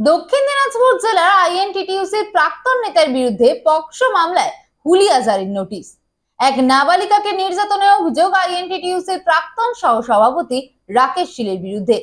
দক্ষিণ দিনাজপুর জেলার আইএনটিটিইউসির প্রাক্তন নেতার বিরুদ্ধে পক্সো মামলায় হুলিয়া জারির নোটিশ। এক নাবালিকাকে নির্যাতনের অভিযোগ আইএনটিটিইউসির প্রাক্তন সহসভাপতি রাকেশ শীলের বিরুদ্ধে।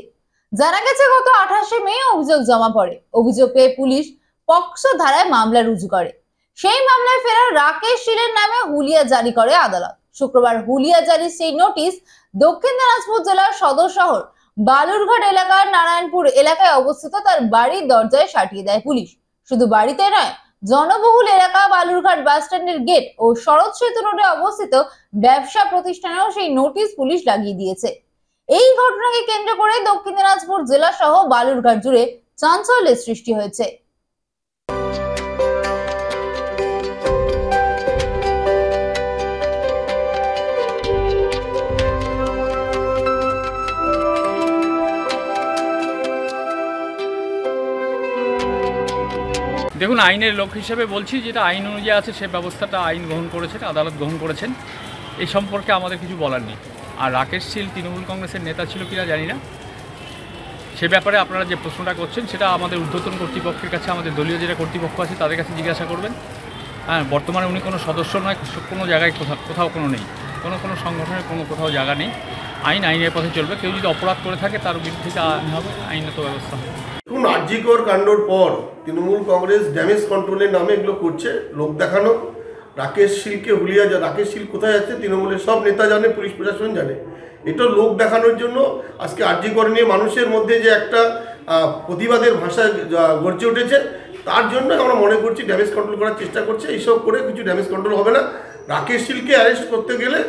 জানা গেছে গত 28শে মে অভিযোগ জমা পড়ে। অভিযোগ পেয়ে পুলিশ পক্সো ধারায় মামলা রুজু করে। সেই মামলায় ফেরা রাকেশ শীলের নামে হুলিয়া জারি করে আদালত। শুক্রবার হুলিয়া জারির সেই নোটিশ দক্ষিণ দিনাজপুর জেলার সদর শহর বালুরঘাট এলাকার নারায়ণপুর এলাকায় অবস্থিত তার বাড়ির দরজায় সাটিয়ে দেয় পুলিশ। শুধু বাড়িতে নয়, জনবহুল এলাকা বালুরঘাট বাস স্ট্যান্ডের গেট ও শরৎ সেতু রোডে অবস্থিত ব্যবসা প্রতিষ্ঠানেও সেই নোটিশ পুলিশ লাগিয়ে দিয়েছে। এই ঘটনাকে কেন্দ্র করে দক্ষিণ দিনাজপুর জেলা সহ বালুরঘাট জুড়ে চাঞ্চল্যের সৃষ্টি হয়েছে। দেখুন, আইনের লোক হিসেবে বলছি, যেটা আইন অনুযায়ী আছে সে ব্যবস্থাটা আইন গ্রহণ করেছেন, আদালত গ্রহণ করেছেন। এই সম্পর্কে আমাদের কিছু বলার নেই। আর রাকেশ শীল তৃণমূল কংগ্রেসের নেতা ছিল কিনা জানি না, সে ব্যাপারে আপনারা যে প্রশ্নটা করছেন সেটা আমাদের ঊর্ধ্বতন কর্তৃপক্ষের কাছে, আমাদের দলীয় যেটা কর্তৃপক্ষ আছে তাদের কাছে জিজ্ঞাসা করবেন। হ্যাঁ, বর্তমানে উনি কোনো সদস্য নয়, কোনো জায়গায় কোথাও কোনো নেই, কোনো সংগঠনের কোথাও জায়গা নেই। আইনের পথে চলবে। কেউ যদি অপরাধ করে থাকে তার বিরুদ্ধে আইন হবে, আইনত ব্যবস্থা হবে। দেখুন, আরজিকর কাণ্ডর পর তৃণমূল কংগ্রেস ড্যামেজ কন্ট্রোলের নামে এগুলো করছে, লোক দেখানো। রাকেশ শীলকে হুলিয়া, রাকেশ শীল কোথায় যাচ্ছে তৃণমূলের সব নেতা জানে, পুলিশ প্রশাসন জানে। এটা লোক দেখানোর জন্য আজকে আরজিকর নিয়ে মানুষের মধ্যে যে একটা প্রতিবাদের ভাষা গর্জে উঠেছে, তার জন্য আমরা মনে করছি ড্যামেজ কন্ট্রোল করার চেষ্টা করছে। এইসব করে কিছু ড্যামেজ কন্ট্রোল হবে না। রাকেশ শীলকে অ্যারেস্ট করতে গেলে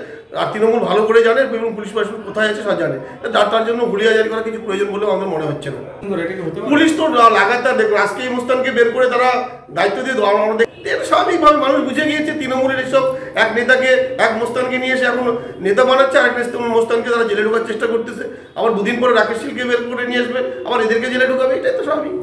আর তৃণমূল ভালো করে জানে এবং পুলিশ প্রশাসন কোথায় আছে সব জানে, তার জন্য হুলিয়া জারি করার কিছু প্রয়োজন বলে আমাদের মনে হচ্ছে না। পুলিশ তো লাগাতার দেখুন, আজকে এই মুস্তানকে বের করে তারা দায়িত্ব দিয়ে আমরা স্বাভাবিকভাবে মানুষ বুঝে গিয়েছে তৃণমূলের এসব এক নেতাকে, এক মুস্তানকে নিয়ে এসে এখন নেতা বানাচ্ছে, আরেক মুস্তানকে তারা জেলে ঢোকার চেষ্টা করতেছে। আবার দুদিন পরে রাকেশ শীলকে বের করে নিয়ে আসবে, আবার এদেরকে জেলে ঢুকাবে, এটাই তো স্বাভাবিক।